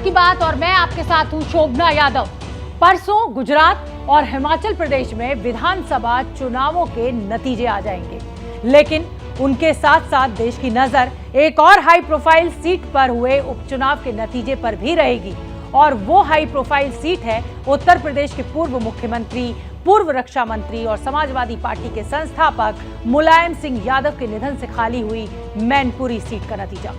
की बात और मैं आपके साथ हूं शोभना यादव। परसों गुजरात और हिमाचल प्रदेश में विधानसभा चुनावों के नतीजे आ जाएंगे, लेकिन उनके साथ साथ देश की नजर एक और हाई प्रोफाइल सीट पर हुए उपचुनाव के नतीजे पर भी रहेगी और वो हाई प्रोफाइल सीट है उत्तर प्रदेश के पूर्व मुख्यमंत्री, पूर्व रक्षा मंत्री और समाजवादी पार्टी के संस्थापक मुलायम सिंह यादव के निधन से खाली हुई मैनपुरी सीट का नतीजा।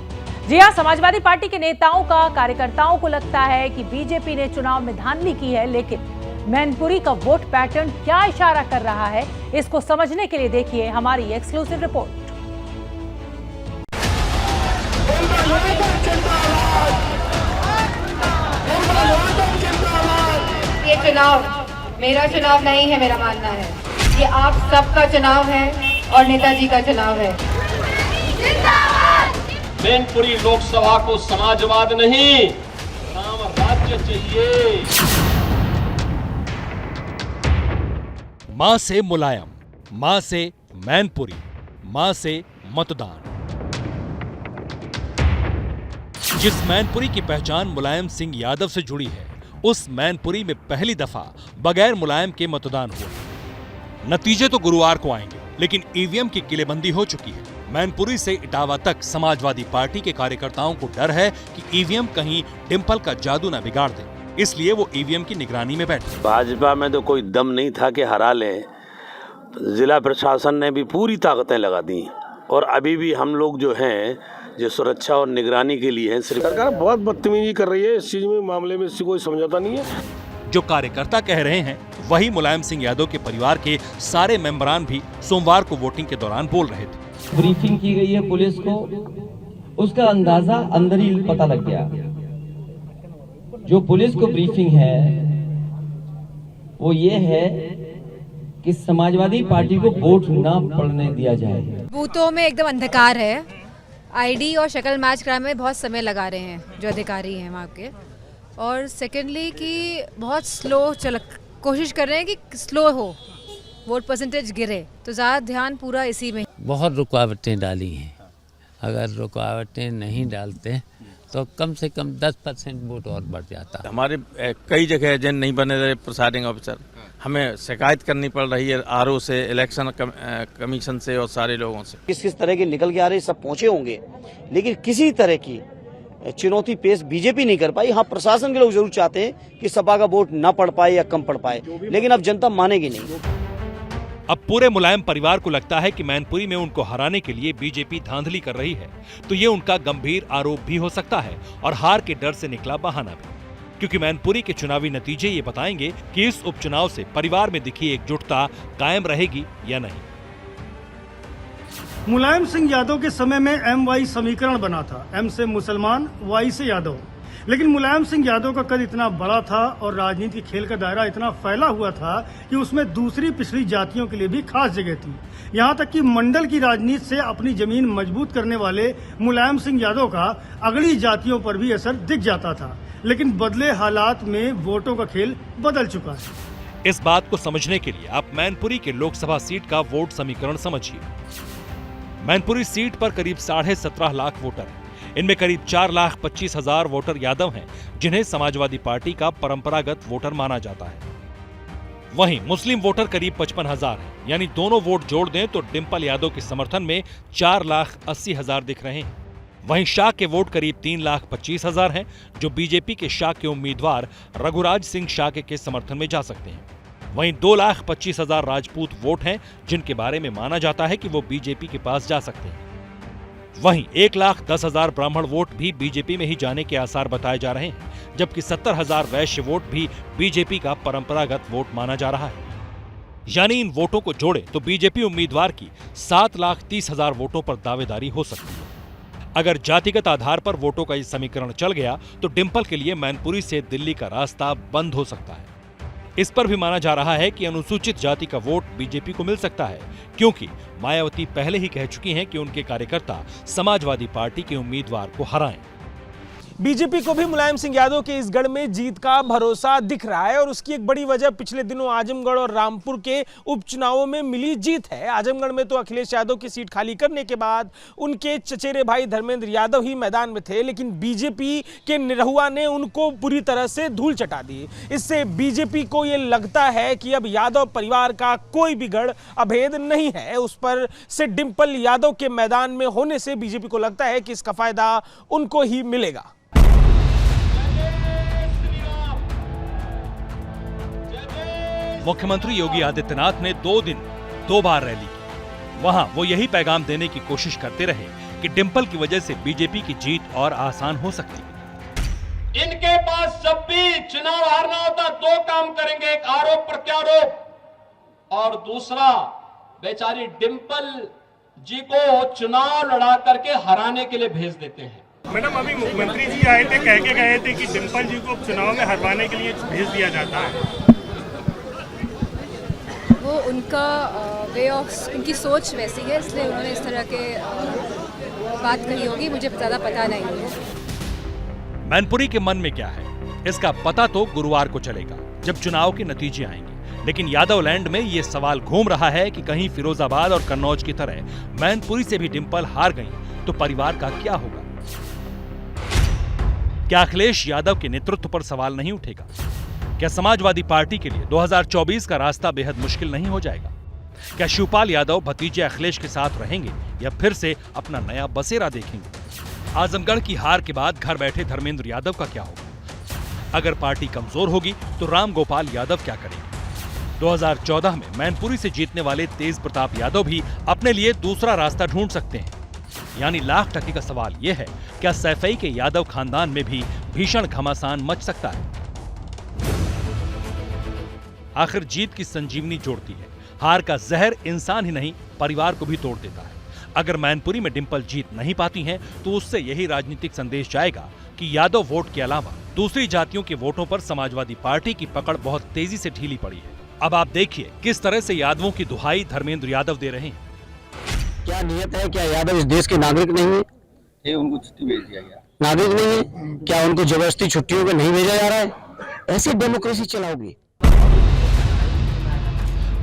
जी हां, समाजवादी पार्टी के नेताओं का कार्यकर्ताओं को लगता है कि बीजेपी ने चुनाव में धांधली की है, लेकिन मैनपुरी का वोट पैटर्न क्या इशारा कर रहा है, इसको समझने के लिए देखिए हमारी एक्सक्लूसिव रिपोर्ट। ये चुनाव मेरा चुनाव नहीं है, मेरा मानना है ये आप सबका चुनाव है और नेताजी का चुनाव है। मैनपुरी लोकसभा को समाजवाद नहीं, साम्राज्य चाहिए। मां से मुलायम, मां से मैनपुरी, मां से मतदान। जिस मैनपुरी की पहचान मुलायम सिंह यादव से जुड़ी है, उस मैनपुरी में पहली दफा बगैर मुलायम के मतदान हुआ। नतीजे तो गुरुवार को आएंगे, लेकिन ईवीएम की किलेबंदी हो चुकी है। मैनपुरी से इटावा तक समाजवादी पार्टी के कार्यकर्ताओं को डर है कि ईवीएम कहीं डिंपल का जादू न बिगाड़ दे, इसलिए वो ईवीएम की निगरानी में बैठे। भाजपा में तो कोई दम नहीं था कि हरा ले। जिला प्रशासन ने भी पूरी ताकतें लगा दी और अभी भी हम लोग जो हैं जो सुरक्षा और निगरानी के लिए हैं। सरकार बहुत बदतमीजी कर रही है इस चीज में, मामले में इससे कोई समझौता नहीं है। जो कार्यकर्ता कह रहे हैं वही मुलायम सिंह यादव के परिवार के सारे मेंबरान भी सोमवार को वोटिंग के दौरान बोल रहे थे। ब्रीफिंग की गई है पुलिस को, उसका अंदाजा अंदर ही पता लग गया। जो पुलिस को ब्रीफिंग है वो ये है कि समाजवादी पार्टी को वोट ना पड़ने दिया जाए। बूथों में एकदम अंधकार है, आईडी और शक्ल मैच कराने में बहुत समय लगा रहे हैं जो अधिकारी हैं वहाँ के, और सेकेंडली कि बहुत स्लो कोशिश कर रहे हैं कि स्लो हो, वोट परसेंटेज गिरे, तो ज़्यादा ध्यान पूरा इसी में। बहुत रुकावटें डाली हैं, अगर रुकावटें नहीं डालते तो कम से कम 10% वोट और बढ़ जाता। हमारे कई जगह एजेंट नहीं बने रहे प्रिसाइडिंग ऑफिसर, हमें शिकायत करनी पड़ रही है आरओ से, इलेक्शन कमीशन से और सारे लोगों से। किस तरह के निकल के आ रहे सब पहुंचे होंगे, लेकिन किसी तरह की चुनौती पेश बीजेपी नहीं कर पाई। हाँ, प्रशासन के लोग जरूर चाहते हैं कि सपा का वोट ना पड़ पाए या कम पड़ पाए, लेकिन अब जनता मानेगी नहीं। अब पूरे मुलायम परिवार को लगता है कि मैनपुरी में उनको हराने के लिए बीजेपी धांधली कर रही है, तो ये उनका गंभीर आरोप भी हो सकता है और हार के डर से निकला बहाना भी, क्योंकि मैनपुरी के चुनावी नतीजे ये बताएंगे कि इस उपचुनाव से परिवार में दिखी एकजुटता कायम रहेगी या नहीं। मुलायम सिंह यादव के समय में एम-वाई समीकरण बना था, एम से मुसलमान, वाई से यादव। लेकिन मुलायम सिंह यादव का कद इतना बड़ा था और राजनीति के खेल का दायरा इतना फैला हुआ था कि उसमें दूसरी पिछड़ी जातियों के लिए भी खास जगह थी। यहाँ तक कि मंडल की राजनीति से अपनी जमीन मजबूत करने वाले मुलायम सिंह यादव का अगली जातियों पर भी असर दिख जाता था, लेकिन बदले हालात में वोटों का खेल बदल चुका है। इस बात को समझने के लिए आप मैनपुरी के लोकसभा सीट का वोट समीकरण समझिए। मैनपुरी सीट पर करीब 17.5 लाख वोटर हैं। इनमें करीब 4,25,000 वोटर यादव हैं, जिन्हें समाजवादी पार्टी का परंपरागत वोटर माना जाता है। वहीं मुस्लिम वोटर करीब 55,000 हैं, यानी दोनों वोट जोड़ दें तो डिंपल यादव के समर्थन में 4,80,000 दिख रहे हैं। वहीं शाह के वोट करीब 3,25,000 हैं, जो बीजेपी के शाह के उम्मीदवार रघुराज सिंह शाह के समर्थन में जा सकते हैं। वहीं 2,25,000 राजपूत वोट हैं, जिनके बारे में माना जाता है कि वो बीजेपी के पास जा सकते हैं। वहीं 1,10,000 ब्राह्मण वोट भी बीजेपी में ही जाने के आसार बताए जा रहे हैं, जबकि 70,000 वैश्य वोट भी बीजेपी का परंपरागत वोट माना जा रहा है। यानी इन वोटों को जोड़े तो बीजेपी उम्मीदवार की 7,30,000 वोटों पर दावेदारी हो सकती है। अगर जातिगत आधार पर वोटों का ये समीकरण चल गया तो डिंपल के लिए मैनपुरी से दिल्ली का रास्ता बंद हो सकता है। इस पर भी माना जा रहा है कि अनुसूचित जाति का वोट बीजेपी को मिल सकता है, क्योंकि मायावती पहले ही कह चुकी हैं कि उनके कार्यकर्ता समाजवादी पार्टी के उम्मीदवार को हराएं। बीजेपी को भी मुलायम सिंह यादव के इस गढ़ में जीत का भरोसा दिख रहा है और उसकी एक बड़ी वजह पिछले दिनों आजमगढ़ और रामपुर के उपचुनावों में मिली जीत है। आजमगढ़ में तो अखिलेश यादव की सीट खाली करने के बाद उनके चचेरे भाई धर्मेंद्र यादव ही मैदान में थे, लेकिन बीजेपी के निरहुआ ने उनको पूरी तरह से धूल चटा दी। इससे बीजेपी को यह लगता है कि अब यादव परिवार का कोई भी गढ़ अभेद नहीं है। उस पर से डिंपल यादव के मैदान में होने से बीजेपी को लगता है कि इसका फायदा उनको ही मिलेगा। मुख्यमंत्री योगी आदित्यनाथ ने 2 दिन 2 बार रैली की। वहां वो यही पैगाम देने की कोशिश करते रहे कि डिंपल की वजह से बीजेपी की जीत और आसान हो सकती है। इनके पास जब भी चुनाव हारना होता 2 काम करेंगे, एक आरोप प्रत्यारोप और दूसरा बेचारी डिंपल जी को चुनाव लड़ा करके हराने के लिए भेज देते हैं। मैडम, अभी मुख्यमंत्री जी आए थे, कह के गए थे कि डिंपल जी को चुनाव में हरवाने के लिए भेज दिया जाता है। वो उनका वे ऑफ, उनकी सोच वैसी है, इसलिए उन्होंने इस तरह के बात कही होगी, मुझे ज़्यादा पता नहीं है। मैनपुरी के मन में क्या है इसका पता तो गुरुवार को चलेगा जब चुनाव के नतीजे आएंगे। लेकिन यादव लैंड में ये सवाल घूम रहा है कि कहीं फिरोजाबाद और कन्नौज की तरह मैनपुरी से भी डिंपल हार गई तो परिवार का क्या होगा? क्या अखिलेश यादव के नेतृत्व पर सवाल नहीं उठेगा? क्या समाजवादी पार्टी के लिए 2024 का रास्ता बेहद मुश्किल नहीं हो जाएगा? क्या शिवपाल यादव भतीजे अखिलेश के साथ रहेंगे या फिर से अपना नया बसेरा देखेंगे? आजमगढ़ की हार के बाद घर बैठे धर्मेंद्र यादव का क्या होगा? अगर पार्टी कमजोर होगी तो राम गोपाल यादव क्या करेंगे? 2014 में मैनपुरी से जीतने वाले तेज प्रताप यादव भी अपने लिए दूसरा रास्ता ढूंढ सकते हैं। यानी लाख टके का सवाल यह है, क्या सैफई के यादव खानदान में भी भीषण घमासान मच सकता है? आखिर जीत की संजीवनी जोड़ती है, हार का जहर इंसान ही नहीं परिवार को भी तोड़ देता है। अगर मैनपुरी में डिंपल जीत नहीं पाती हैं, तो उससे यही राजनीतिक संदेश जाएगा कि यादव वोट के अलावा दूसरी जातियों के वोटों पर समाजवादी पार्टी की पकड़ बहुत तेजी से ढीली पड़ी है। अब आप देखिए किस तरह से यादवों की दुहाई धर्मेंद्र यादव दे रहे हैं। क्या नियत है? क्या यादव इस देश के नागरिक नहीं है? ये उनको छुट्टी भेज दिया गया। नागरिक नहीं है? क्या उनको जबरदस्ती छुट्टियों पे नहीं भेजा जा रहा है? ऐसी डेमोक्रेसी चलाओगे?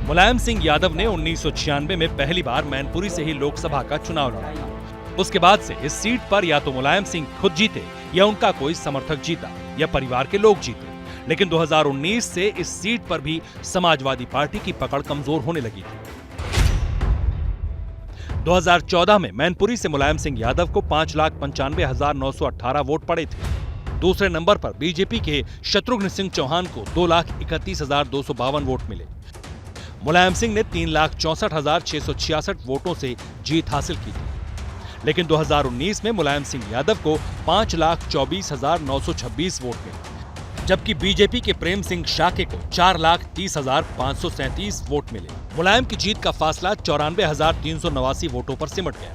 मुलायम सिंह यादव ने 1996 में पहली बार मैनपुरी से ही लोकसभा का चुनाव लड़ा था। उसके बाद से इस सीट पर या तो मुलायम सिंह खुद जीते या उनका कोई समर्थक जीता या परिवार के लोग जीते। लेकिन 2019 से इस सीट पर भी समाजवादी पार्टी की पकड़ कमजोर होने लगी थी। 2014 में मैनपुरी से मुलायम सिंह यादव को 5,95,918 वोट पड़े थे। दूसरे नंबर पर बीजेपी के शत्रुघ्न सिंह चौहान को 2,31,252 वोट मिले। मुलायम सिंह ने 3,64,666 वोटों से जीत हासिल की थी। लेकिन 2019 में मुलायम सिंह यादव को 5,24,926 वोट मिले, जबकि बीजेपी के प्रेम सिंह शाके को 4,30,537 वोट मिले। मुलायम की जीत का फासला 94,389 वोटों पर सिमट गया।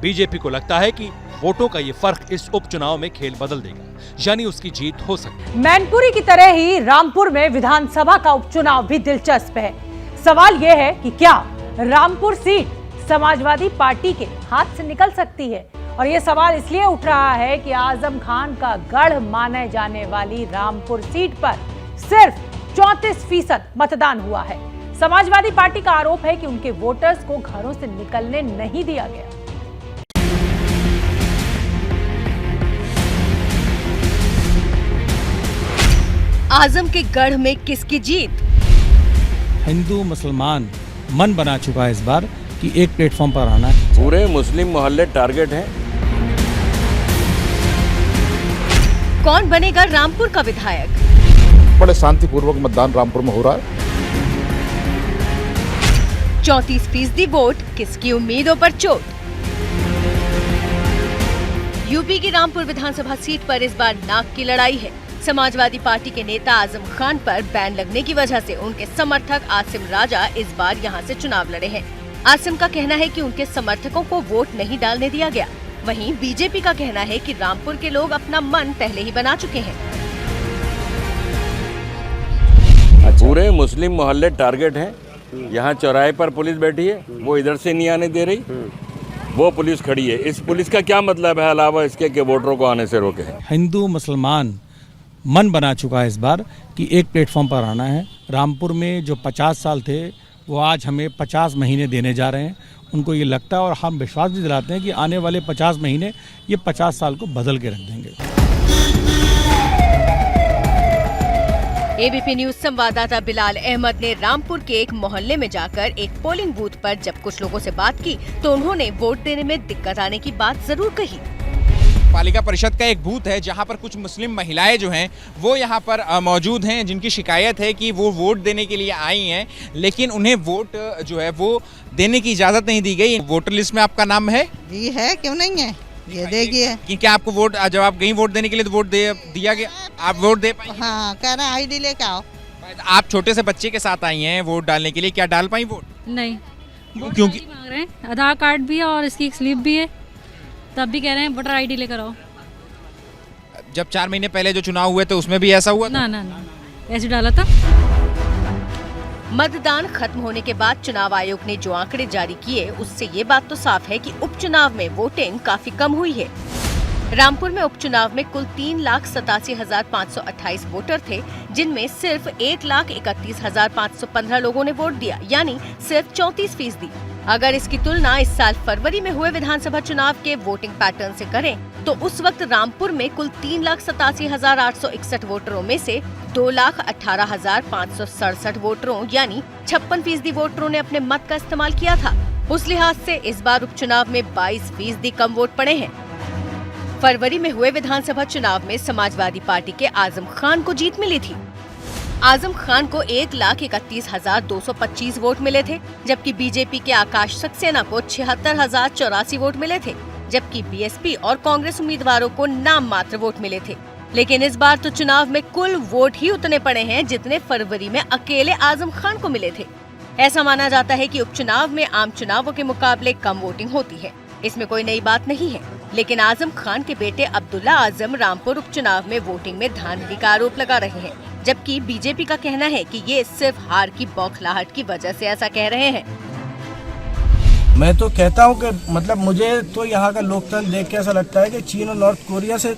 बीजेपी को लगता है कि वोटों का ये फर्क इस उपचुनाव में खेल बदल देगा, यानी उसकी जीत हो सकती है। मैनपुरी की तरह ही रामपुर में विधानसभा का उपचुनाव भी दिलचस्प है। सवाल यह है कि क्या रामपुर सीट समाजवादी पार्टी के हाथ से निकल सकती है? और ये सवाल इसलिए उठ रहा है कि आजम खान का गढ़ माने जाने वाली रामपुर सीट पर सिर्फ 34% मतदान हुआ है। समाजवादी पार्टी का आरोप है कि उनके वोटर्स को घरों से निकलने नहीं दिया गया। आजम के गढ़ में किसकी जीत? हिंदू मुसलमान मन बना चुका है इस बार कि एक प्लेटफॉर्म पर आना है। पूरे मुस्लिम मोहल्ले टारगेट हैं। कौन बनेगा रामपुर का विधायक? बड़े शांतिपूर्वक मतदान रामपुर में हो रहा है। 34% वोट किसकी उम्मीदों पर चोट? यूपी की रामपुर विधानसभा सीट पर इस बार नाक की लड़ाई है। समाजवादी पार्टी के नेता आजम खान पर बैन लगने की वजह से उनके समर्थक आसिम राजा इस बार यहां से चुनाव लड़े हैं। आसिम का कहना है कि उनके समर्थकों को वोट नहीं डालने दिया गया। वहीं बीजेपी का कहना है कि रामपुर के लोग अपना मन पहले ही बना चुके हैं। पूरे मुस्लिम मोहल्ले टारगेट हैं। यहाँ चौराहे पर पुलिस बैठी है, वो इधर से नहीं आने दे रही। वो पुलिस खड़ी है। इस पुलिस का क्या मतलब है अलावा इसके कि वोटरों को आने से रोके? हिंदू मुसलमान मन बना चुका है इस बार कि एक प्लेटफॉर्म पर आना है। रामपुर में जो 50 साल थे वो आज हमें 50 महीने देने जा रहे हैं। उनको ये लगता है और हम विश्वास भी दिलाते हैं कि आने वाले 50 महीने ये 50 साल को बदल के रख देंगे। एबीपी न्यूज संवाददाता बिलाल अहमद ने रामपुर के एक मोहल्ले में जाकर एक पोलिंग बूथ पर जब कुछ लोगों से बात की तो उन्होंने वोट देने में दिक्कत आने की बात जरूर कही। पालिका परिषद का एक बूथ है जहां पर कुछ मुस्लिम महिलाएं जो हैं वो यहां पर मौजूद हैं, जिनकी शिकायत है कि वो वोट देने के लिए आई हैं, लेकिन उन्हें वोट जो है वो देने की इजाज़त नहीं दी गई। वोटर लिस्ट में आपका नाम है? जी है, क्यों नहीं है, ये देगी है। कि क्या आपको वोट, जब आप गई वोट देने के लिए तो वोट दिया गया, आप वोट दे पाई? हाँ, कह रहे हैं ID लेके आओ। आप छोटे से बच्चे के साथ आई हैं वोट डालने के लिए, क्या डाल पाई वोट? नहीं, क्योंकि मांग रहे हैं, आधार कार्ड भी है और इसकी एक स्लिप भी है, तब भी कह रहे हैं वोटर ID लेकर आओ। जब 4 महीने पहले जो चुनाव हुए थे उसमें भी ऐसा हुआ था? ना, ऐसे डाला था। मतदान खत्म होने के बाद चुनाव आयोग ने जो आंकड़े जारी किए उससे ये बात तो साफ है कि उपचुनाव में वोटिंग काफी कम हुई है। रामपुर में उपचुनाव में कुल 3,87,528 वोटर थे, जिनमें सिर्फ 1,31,515 लोगों ने वोट दिया, यानी सिर्फ 34%। अगर इसकी तुलना इस साल फरवरी में हुए विधानसभा चुनाव के वोटिंग पैटर्न से करें तो उस वक्त रामपुर में कुल 3,87,861 वोटरों में से 2,18,567 वोटरों यानी 56% वोटरों ने अपने मत का इस्तेमाल किया था। उस लिहाज से इस बार उपचुनाव में 22% कम वोट पड़े हैं। फरवरी में हुए विधानसभा चुनाव में समाजवादी पार्टी के आजम खान को जीत मिली थी। आजम खान को 1,31,225 वोट मिले थे, जबकि बीजेपी के आकाश सक्सेना को 76,084 वोट मिले थे, जबकि बीएसपी और कांग्रेस उम्मीदवारों को नाम मात्र वोट मिले थे। लेकिन इस बार तो चुनाव में कुल वोट ही उतने पड़े हैं जितने फरवरी में अकेले आजम खान को मिले थे। ऐसा माना जाता है कि उपचुनाव में आम चुनावों के मुकाबले कम वोटिंग होती है, इसमें कोई नई बात नहीं है। लेकिन आजम खान के बेटे अब्दुल्ला आजम रामपुर उपचुनाव में वोटिंग में धांधली का आरोप लगा रहे हैं, जबकि बीजेपी का कहना है कि ये सिर्फ हार की बौखलाहट की वजह से ऐसा कह रहे हैं। मैं तो कहता हूं कि मतलब मुझे तो यहाँ का लोकतंत्र देख के ऐसा लगता है कि चीन और नॉर्थ कोरिया से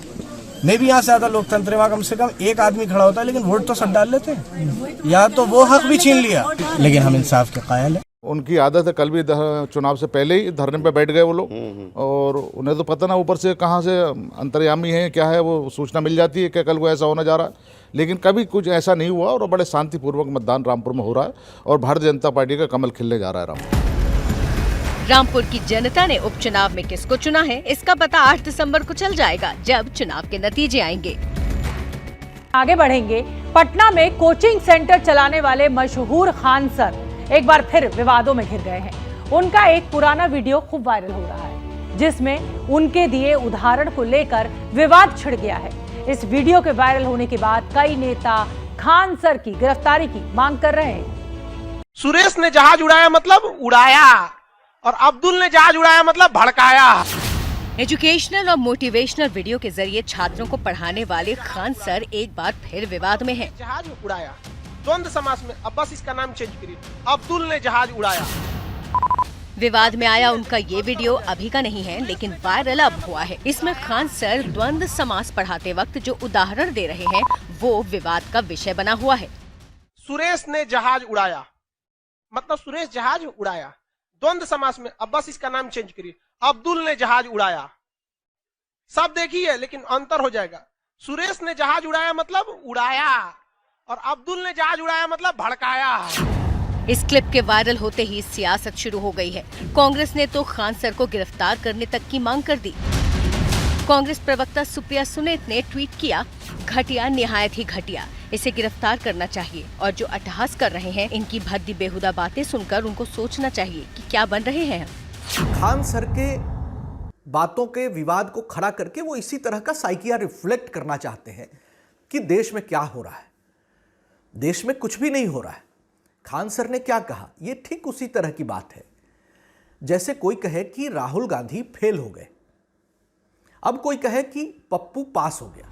में भी यहाँ से ज्यादा लोकतंत्र है। वहाँ कम से कम एक आदमी खड़ा होता है लेकिन वोट तो सब डाल लेते हैं। यहाँ तो वो हक भी छीन लिया, लेकिन हम इंसाफ के कायल हैं। उनकी आदत है, कल भी चुनाव से पहले ही धरने पे बैठ गए वो लोग, और उन्हें तो पता ना ऊपर से कहाँ से अंतर्यामी है क्या है, वो सूचना मिल जाती है कि कल को ऐसा होने जा रहा है, लेकिन कभी कुछ ऐसा नहीं हुआ और बड़े शांतिपूर्वक मतदान रामपुर में हो रहा है और भारतीय जनता पार्टी का कमल खिलने जा रहा है। रामपुर की जनता ने उपचुनाव में किसको चुना है इसका पता 8 दिसंबर को चल जाएगा, जब चुनाव के नतीजे आएंगे। आगे बढ़ेंगे। पटना में कोचिंग सेंटर चलाने वाले मशहूर खान सर एक बार फिर विवादों में घिर गए हैं। उनका एक पुराना वीडियो खूब वायरल हो रहा है, जिसमें उनके दिए उदाहरण को लेकर विवाद छिड़ गया है। इस वीडियो के वायरल होने के बाद कई नेता खान सर की गिरफ्तारी की मांग कर रहे हैं। सुरेश ने जहाज उड़ाया मतलब उड़ाया, और अब्दुल ने जहाज उड़ाया मतलब भड़काया। एजुकेशनल और मोटिवेशनल वीडियो के जरिए छात्रों को पढ़ाने वाले खान सर एक बार फिर विवाद में हैं। जहाज उड़ाया, द्वंद्व समास में, अब बस इसका नाम चेंज करिए, अब्दुल ने जहाज उड़ाया। विवाद में आया उनका ये वीडियो अभी का नहीं है, लेकिन वायरल अब हुआ है। इसमें खान सर द्वंद्व समास पढ़ाते वक्त जो उदाहरण दे रहे हैं वो विवाद का विषय बना हुआ है। सुरेश ने जहाज उड़ाया मतलब सुरेश जहाज उड़ाया, द्वंद्व समास में, अब बस इसका नाम चेंज करिए, अब्दुल ने जहाज उड़ाया। सब देखिए लेकिन अंतर हो जाएगा। सुरेश ने जहाज उड़ाया मतलब उड़ाया, और अब्दुल ने जहाज उड़ाया मतलब भड़काया। इस क्लिप के वायरल होते ही सियासत शुरू हो गई है। कांग्रेस ने तो खान सर को गिरफ्तार करने तक की मांग कर दी। कांग्रेस प्रवक्ता सुप्रिया सुनेत ने ट्वीट किया, घटिया, निहायत ही घटिया, इसे गिरफ्तार करना चाहिए, और जो अट्टहास कर रहे हैं इनकी भद्दी बेहुदा बातें सुनकर उनको सोचना चाहिए कि क्या बन रहे हैं। खान सर के बातों के विवाद को खड़ा करके वो इसी तरह का साइकिया रिफ्लेक्ट करना चाहते हैं कि देश में क्या हो रहा है। देश में कुछ भी नहीं हो रहा है। खान सर ने क्या कहा, ये ठीक उसी तरह की बात है जैसे कोई कहे कि राहुल गांधी फेल हो गए, अब कोई कहे कि पप्पू पास हो गया।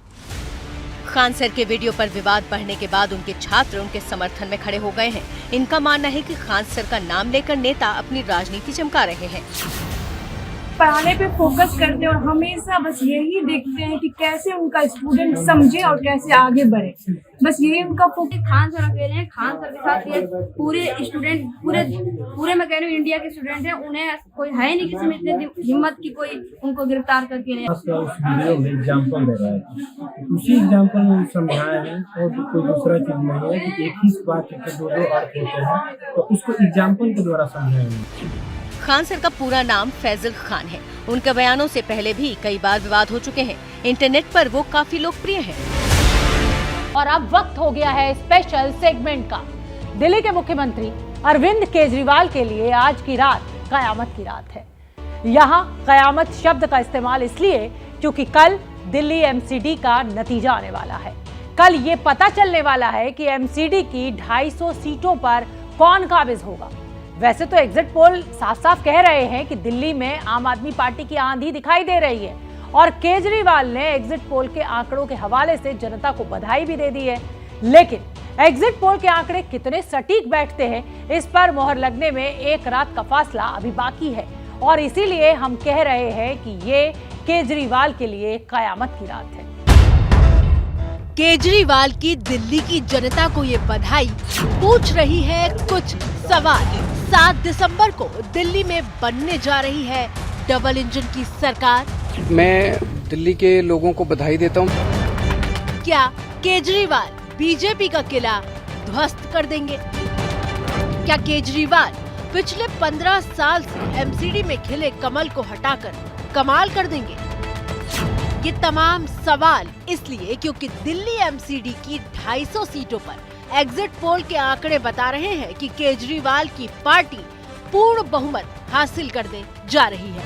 खान सर के वीडियो पर विवाद बढ़ने के बाद उनके छात्र उनके समर्थन में खड़े हो गए हैं। इनका मानना है कि खान सर का नाम लेकर नेता अपनी राजनीति चमका रहे हैं। पढ़ाने पे फोकस करते हैं और हमेशा बस यही देखते हैं कि कैसे उनका स्टूडेंट समझे और कैसे आगे बढ़े, बस यही उनका फोकस। खान सर अकेले हैं, खान सर के साथ ये पूरे स्टूडेंट पूरे मैं कह रही हूँ इंडिया के स्टूडेंट हैं, उन्हें कोई है नहीं किसी में इतनी हिम्मत की कोई उनको गिरफ्तार करके नहीं। एग्जाम्पल दे रहा है, उसी एग्जाम्पल में समझाया है और कोई दूसरा चीज नहीं है कि एक ही बात के दो अर्थ होते हैं, तो उसको एग्जाम्पल के द्वारा समझाया। खान सर का पूरा नाम फैजल खान है। उनके बयानों से पहले भी कई बार विवाद हो चुके हैं। इंटरनेट पर वो काफी लोकप्रिय हैं। और अब वक्त हो गया है स्पेशल सेगमेंट का। दिल्ली के मुख्यमंत्री अरविंद केजरीवाल के लिए आज की रात कयामत की रात है। यहाँ कयामत शब्द का इस्तेमाल इसलिए क्योंकि कल दिल्ली एमसीडी का नतीजा आने वाला है। कल ये पता चलने वाला है कि एमसीडी की 250 सीटों पर कौन काबिज होगा। वैसे तो एग्जिट पोल साफ साफ कह रहे हैं कि दिल्ली में आम आदमी पार्टी की आंधी दिखाई दे रही है और केजरीवाल ने एग्जिट पोल के आंकड़ों के हवाले से जनता को बधाई भी दे दी है। लेकिन एग्जिट पोल के आंकड़े कितने सटीक बैठते हैं, इस पर मोहर लगने में एक रात का फासला अभी बाकी है और इसीलिए हम कह रहे हैं कि ये केजरीवाल के लिए कयामत की रात है। केजरीवाल की दिल्ली की जनता को ये बधाई पूछ रही है कुछ सवाल। 7 दिसंबर को दिल्ली में बनने जा रही है डबल इंजन की सरकार। मैं दिल्ली के लोगों को बधाई देता हूँ। क्या केजरीवाल बीजेपी का किला ध्वस्त कर देंगे? क्या केजरीवाल पिछले 15 साल से एमसीडी में खिले कमल को हटाकर कमाल कर देंगे? ये तमाम सवाल इसलिए क्योंकि दिल्ली एमसीडी की 250 सीटों पर एग्जिट पोल के आंकड़े बता रहे हैं कि केजरीवाल की पार्टी पूर्ण बहुमत हासिल करने जा रही है।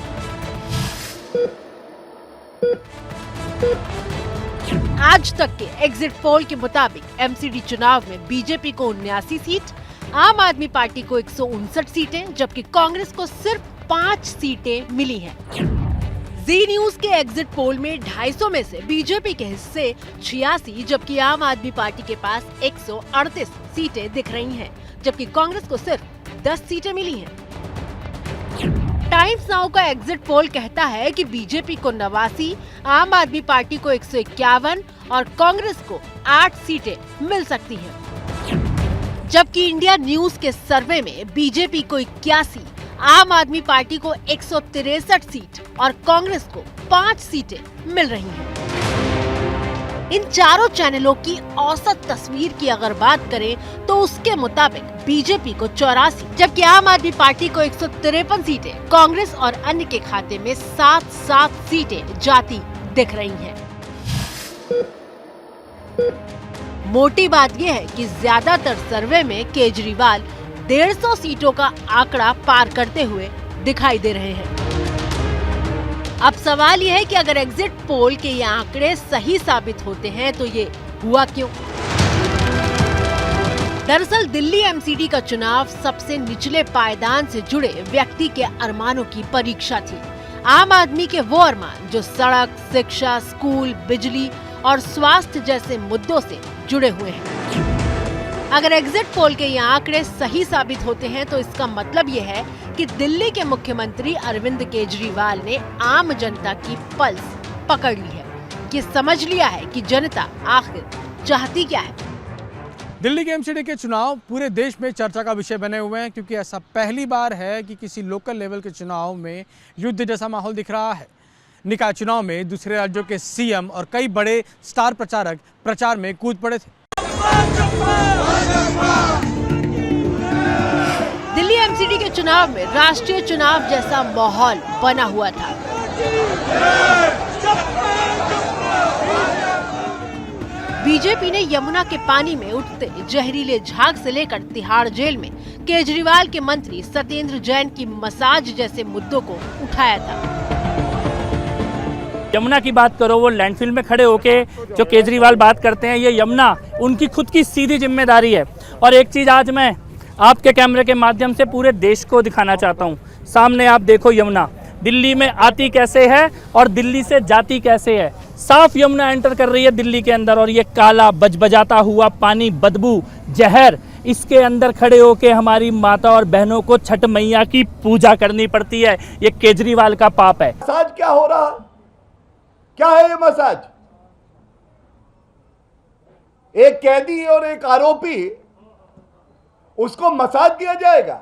आज तक के एग्जिट पोल के मुताबिक एमसीडी चुनाव में बीजेपी को 79 सीट, आम आदमी पार्टी को 159 सीटें, जबकि कांग्रेस को सिर्फ 5 सीटें मिली हैं। जी न्यूज के एग्जिट पोल में 250 में से बीजेपी के हिस्से 86, जबकि आम आदमी पार्टी के पास 138 सीटें दिख रही हैं, जबकि कांग्रेस को सिर्फ 10 सीटें मिली हैं। टाइम्स नाउ का एग्जिट पोल कहता है कि बीजेपी को 89, आम आदमी पार्टी को 151 और कांग्रेस को 8 सीटें मिल सकती हैं। जबकि इंडिया न्यूज के सर्वे में बीजेपी को 81, आम आदमी पार्टी को 163 सीट और कांग्रेस को 5 सीटें मिल रही हैं। इन चारों चैनलों की औसत तस्वीर की अगर बात करें तो उसके मुताबिक बीजेपी को 84, जबकि आम आदमी पार्टी को 153 सीटें, कांग्रेस और अन्य के खाते में 7 सीटें जाती दिख रही हैं। मोटी बात यह है कि ज्यादातर सर्वे में केजरीवाल 150 सीटों का आंकड़ा पार करते हुए दिखाई दे रहे हैं। अब सवाल यह है कि अगर एग्जिट पोल के ये आंकड़े सही साबित होते हैं तो ये हुआ क्यों? दरअसल दिल्ली एमसीडी का चुनाव सबसे निचले पायदान से जुड़े व्यक्ति के अरमानों की परीक्षा थी। आम आदमी के वो अरमान जो सड़क, शिक्षा, स्कूल, बिजली और स्वास्थ्य जैसे मुद्दों से जुड़े हुए हैं। अगर एग्जिट पोल के ये आंकड़े सही साबित होते हैं तो इसका मतलब ये है कि दिल्ली के मुख्यमंत्री अरविंद केजरीवाल ने आम जनता की पल्स पकड़ ली है, कि समझ लिया है कि जनता आखिर चाहती क्या है। दिल्ली के एमसीडी के चुनाव पूरे देश में चर्चा का विषय बने हुए हैं, क्योंकि ऐसा पहली बार है कि किसी लोकल लेवल के चुनाव में युद्ध जैसा माहौल दिख रहा है। निकाय चुनाव में दूसरे राज्यों के सीएम और कई बड़े स्टार प्रचारक प्रचार में कूद पड़े थे। दिल्ली एमसीडी के चुनाव में राष्ट्रीय चुनाव जैसा माहौल बना हुआ था। बीजेपी ने यमुना के पानी में उठते जहरीले झाग से लेकर तिहाड़ जेल में केजरीवाल के मंत्री सत्येंद्र जैन की मसाज जैसे मुद्दों को उठाया था। यमुना की बात करो, वो लैंडफिल में खड़े होके जो केजरीवाल बात करते हैं, ये यमुना उनकी खुद की सीधी जिम्मेदारी है। और एक चीज़ आज मैं आपके कैमरे के माध्यम से पूरे देश को दिखाना चाहता हूँ। सामने आप देखो यमुना दिल्ली में आती कैसे है और दिल्ली से जाती कैसे है। साफ यमुना एंटर कर रही है दिल्ली के अंदर और ये काला बजबजाता हुआ पानी, बदबू, जहर, इसके अंदर खड़े होके हमारी माता और बहनों को छठ मैया की पूजा करनी पड़ती है। ये केजरीवाल का पाप है। मसाज क्या हो रहा, क्या है ये मसाज? एक कैदी और एक आरोपी, उसको मसाज दिया जाएगा।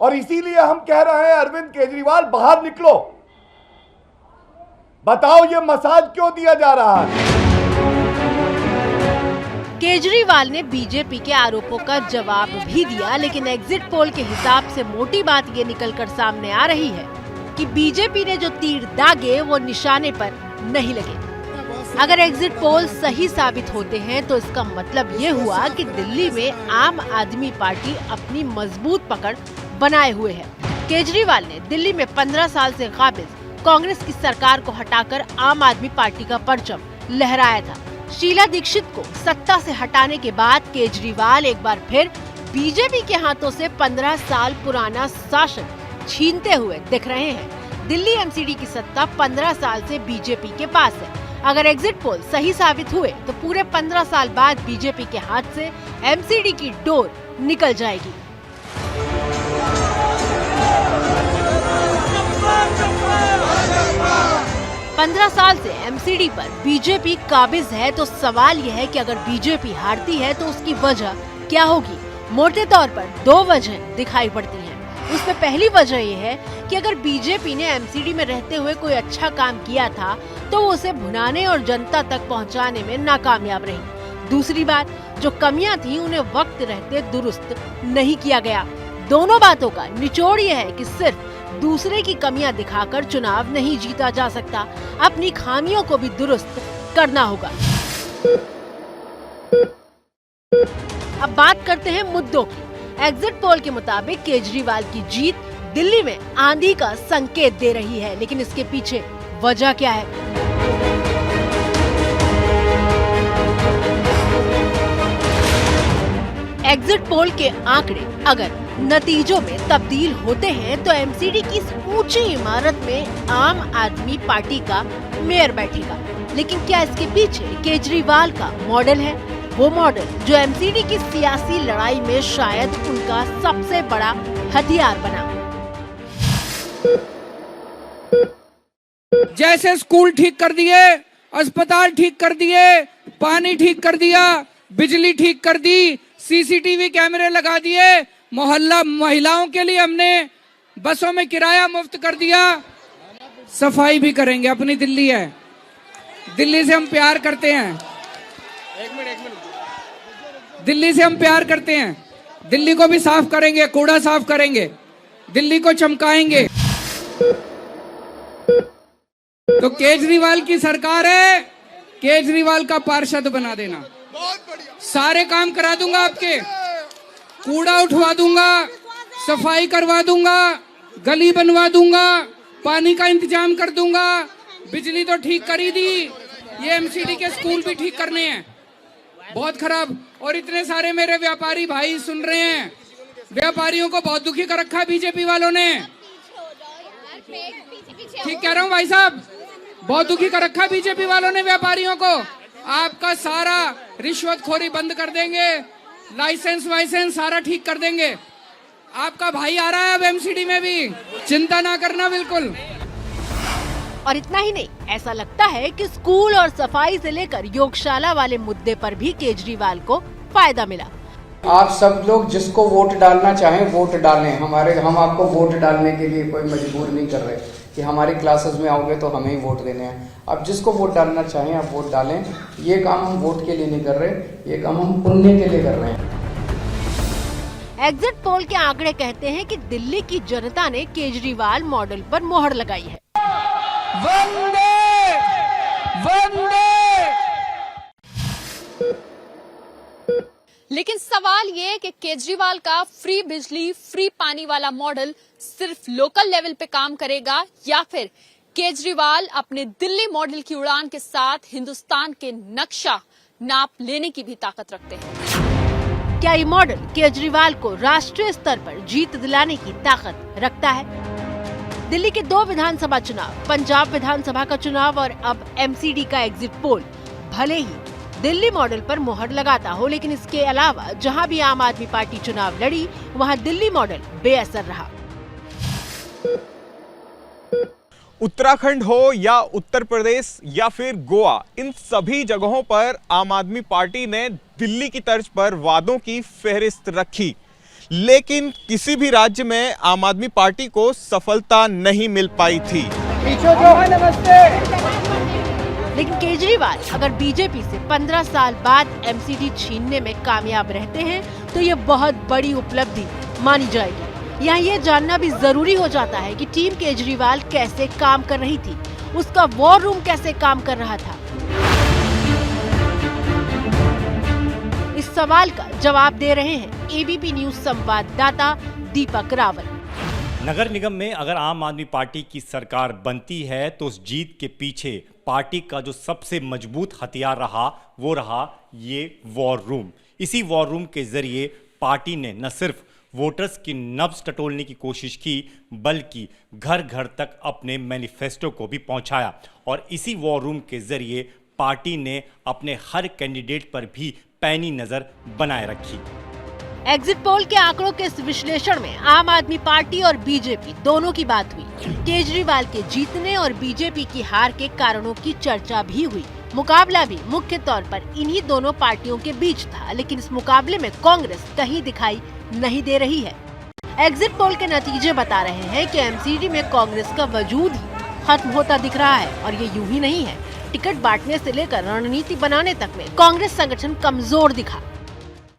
और इसीलिए हम कह रहे हैं अरविंद केजरीवाल बाहर निकलो, बताओ ये मसाज क्यों दिया जा रहा है। केजरीवाल ने बीजेपी के आरोपों का जवाब भी दिया, लेकिन एग्जिट पोल के हिसाब से मोटी बात ये निकलकर सामने आ रही है कि बीजेपी ने जो तीर दागे वो निशाने पर नहीं लगे। अगर एग्जिट पोल सही साबित होते हैं तो इसका मतलब ये हुआ कि दिल्ली में आम आदमी पार्टी अपनी मजबूत पकड़ बनाए हुए है। केजरीवाल ने दिल्ली में 15 साल से काबिज कांग्रेस की सरकार को हटाकर आम आदमी पार्टी का परचम लहराया था। शीला दीक्षित को सत्ता से हटाने के बाद केजरीवाल एक बार फिर बीजेपी के हाथों से 15 साल पुराना शासन छीनते हुए दिख रहे हैं। दिल्ली एमसीडी की सत्ता 15 साल से बीजेपी के पास है। अगर एग्जिट पोल सही साबित हुए तो पूरे 15 साल बाद बीजेपी के हाथ से एमसीडी की डोर निकल जाएगी। पंद्रह साल से एमसीडी पर बीजेपी काबिज है, तो सवाल यह है कि अगर बीजेपी हारती है तो उसकी वजह क्या होगी। मोटे तौर पर दो वजह दिखाई पड़ती हैं। उसमें पहली वजह यह है कि अगर बीजेपी ने एमसीडी में रहते हुए कोई अच्छा काम किया था तो वो उसे भुनाने और जनता तक पहुंचाने में नाकामयाब रही। दूसरी बात, जो कमियां थी उन्हें वक्त रहते दुरुस्त नहीं किया गया। दोनों बातों का निचोड़ यह है कि सिर्फ दूसरे की कमियां दिखाकर चुनाव नहीं जीता जा सकता, अपनी खामियों को भी दुरुस्त करना होगा। अब बात करते हैं मुद्दों की। एग्जिट पोल के मुताबिक केजरीवाल की जीत दिल्ली में आंधी का संकेत दे रही है, लेकिन इसके पीछे वजह क्या है? एग्जिट पोल के आंकड़े अगर नतीजों में तब्दील होते हैं तो एमसीडी की इस ऊंची इमारत में आम आदमी पार्टी का मेयर बैठेगा। लेकिन क्या इसके पीछे केजरीवाल का मॉडल है? वो मॉडल जो एमसीडी की सियासी लड़ाई में शायद उनका सबसे बड़ा हथियार बना। जैसे स्कूल ठीक कर दिए, अस्पताल ठीक कर दिए, पानी ठीक कर दिया, बिजली ठीक कर दी, सीसीटीवी कैमरे लगा दिए, मोहल्ला महिलाओं के लिए हमने बसों में किराया मुफ्त कर दिया, सफाई भी करेंगे। अपनी दिल्ली है, दिल्ली से हम प्यार करते हैं। एक मिनट दिल्ली से हम प्यार करते हैं। दिल्ली को भी साफ करेंगे, कूड़ा साफ करेंगे, दिल्ली को चमकाएंगे। तो केजरीवाल की सरकार है, केजरीवाल का पार्षद बना देना, सारे काम करा दूंगा आपके, कूड़ा उठवा दूंगा, सफाई करवा दूंगा, गली बनवा दूंगा, पानी का इंतजाम कर दूंगा, बिजली तो ठीक कर ही दी, ये एमसीडी के स्कूल भी ठीक करने हैं, बहुत खराब। और इतने सारे मेरे व्यापारी भाई सुन रहे हैं, व्यापारियों को बहुत दुखी कर रखा है बीजेपी वालों ने। ठीक कह रहा हूँ भाई साहब, बहुत दुखी कर रखा है बीजेपी वालों ने व्यापारियों को। आपका सारा रिश्वतखोरी बंद कर देंगे, लाइसेंस वाइसेंस सारा ठीक कर देंगे। आपका भाई आ रहा है अब एमसीडी में भी, चिंता ना करना बिल्कुल। और इतना ही नहीं, ऐसा लगता है कि स्कूल और सफाई से लेकर योगशाला वाले मुद्दे पर भी केजरीवाल को फायदा मिला। आप सब लोग जिसको वोट डालना चाहें वोट डालें। हम आपको वोट डालने के लिए कोई मजबूर नहीं कर रहे कि हमारी क्लासेस में आओगे तो हमें ही वोट देने हैं। आप जिसको वोट डालना चाहें आप वोट डालें। ये काम हम वोट के लिए नहीं कर रहे, ये काम हम पुण्य के लिए कर रहे हैं। एग्जिट पोल के आंकड़े कहते हैं कि दिल्ली की जनता ने केजरीवाल मॉडल पर मोहर लगाई है। वंदे वंदे। लेकिन सवाल ये है कि केजरीवाल का फ्री बिजली फ्री पानी वाला मॉडल सिर्फ लोकल लेवल पे काम करेगा या फिर केजरीवाल अपने दिल्ली मॉडल की उड़ान के साथ हिंदुस्तान के नक्शा नाप लेने की भी ताकत रखते हैं। क्या ये मॉडल केजरीवाल को राष्ट्रीय स्तर पर जीत दिलाने की ताकत रखता है? दिल्ली के 2 विधानसभा चुनाव, पंजाब विधानसभा का चुनाव और अब एमसीडी का एग्जिट पोल भले ही दिल्ली मॉडल पर मोहर लगाता हो, लेकिन इसके अलावा जहां भी आम आदमी पार्टी चुनाव लड़ी वहां दिल्ली मॉडल बेअसर रहा। उत्तराखंड हो या उत्तर प्रदेश या फिर गोवा, इन सभी जगहों पर आम आदमी पार्टी ने दिल्ली की तर्ज पर वादों की फेहरिस्त रखी, लेकिन किसी भी राज्य में आम आदमी पार्टी को सफलता नहीं मिल पाई थी। लेकिन केजरीवाल अगर बीजेपी से 15 साल बाद एमसीडी छीनने में कामयाब रहते हैं तो ये बहुत बड़ी उपलब्धि मानी जाएगी। यहाँ ये जानना भी जरूरी हो जाता है कि टीम केजरीवाल कैसे काम कर रही थी, उसका वॉर रूम कैसे काम कर रहा था। इस सवाल का जवाब दे रहे हैं एबीपी न्यूज संवाददाता दीपक रावल। नगर निगम में अगर आम आदमी पार्टी की सरकार बनती है तो उस जीत के पीछे पार्टी का जो सबसे मजबूत हथियार रहा वो रहा ये वॉर रूम। इसी वॉर रूम के जरिए पार्टी ने न सिर्फ वोटर्स की नब्ज टटोलने की कोशिश की बल्कि घर घर तक अपने मैनिफेस्टो को भी पहुंचाया और इसी वॉर रूम के जरिए पार्टी ने अपने हर कैंडिडेट पर भी पैनी नजर बनाए रखी। एग्जिट पोल के आंकड़ों के इस विश्लेषण में आम आदमी पार्टी और बीजेपी दोनों की बात हुई। केजरीवाल के जीतने और बीजेपी की हार के कारणों की चर्चा भी हुई। मुकाबला भी मुख्य तौर पर इन्हीं दोनों पार्टियों के बीच था, लेकिन इस मुकाबले में कांग्रेस कहीं दिखाई नहीं दे रही है। एग्जिट पोल के नतीजे बता रहे हैं कि एमसीडी में कांग्रेस का वजूद ही खत्म होता दिख रहा है और ये यूं ही नहीं है, टिकट बांटने से लेकर रणनीति बनाने तक में कांग्रेस संगठन कमजोर दिखा।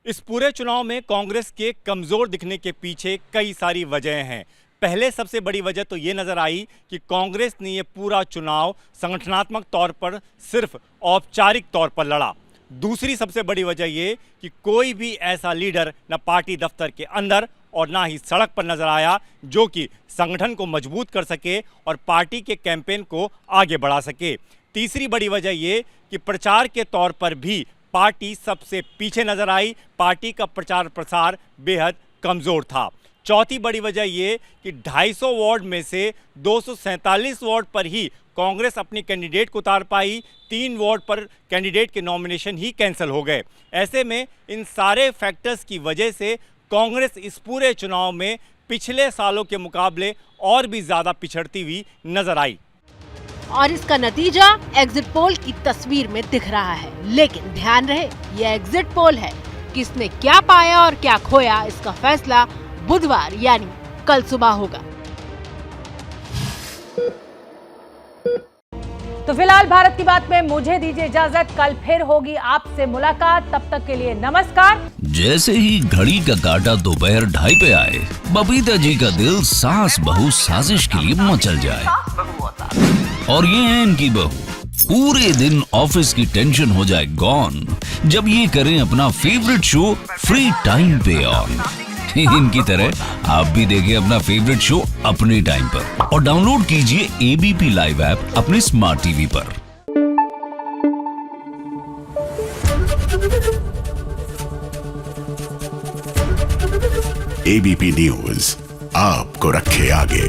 इस पूरे चुनाव में कांग्रेस के कमजोर दिखने के पीछे कई सारी वजहें हैं। पहले सबसे बड़ी वजह तो ये नजर आई कि कांग्रेस ने ये पूरा चुनाव संगठनात्मक तौर पर सिर्फ औपचारिक तौर पर लड़ा। दूसरी सबसे बड़ी वजह ये कि कोई भी ऐसा लीडर न पार्टी दफ्तर के अंदर और ना ही सड़क पर नजर आया जो कि संगठन को मजबूत कर सके और पार्टी के कैंपेन को आगे बढ़ा सके। तीसरी बड़ी वजह ये कि प्रचार के तौर पर भी पार्टी सबसे पीछे नजर आई। पार्टी का प्रचार प्रसार बेहद कमजोर था। चौथी बड़ी वजह ये कि 250 वार्ड में से 247 वार्ड पर ही कांग्रेस अपनी कैंडिडेट को उतार पाई। 3 वार्ड पर कैंडिडेट के नॉमिनेशन ही कैंसिल हो गए। ऐसे में इन सारे फैक्टर्स की वजह से कांग्रेस इस पूरे चुनाव में पिछले सालों के मुकाबले और भी ज्यादा पिछड़ती हुई नजर आई और इसका नतीजा एग्जिट पोल की तस्वीर में दिख रहा है। लेकिन ध्यान रहे, यह एग्जिट पोल है। किसने क्या पाया और क्या खोया, इसका फैसला बुधवार यानी कल सुबह होगा। तो फिलहाल भारत की बात में मुझे दीजिए इजाजत। कल फिर होगी आपसे मुलाकात, तब तक के लिए नमस्कार। जैसे ही घड़ी का काटा दोपहर 2:30 पे आए, बबीता जी का दिल सास बहू साजिश के लिए मचल जाए। और ये है इनकी बहू, पूरे दिन ऑफिस की टेंशन हो जाए गॉन जब ये करें अपना फेवरेट शो फ्री टाइम पे ऑन। इनकी तरह आप भी देखिए अपना फेवरेट शो अपने टाइम पर और डाउनलोड कीजिए एबीपी लाइव ऐप अपने स्मार्ट टीवी पर। एबीपी न्यूज आपको रखे आगे।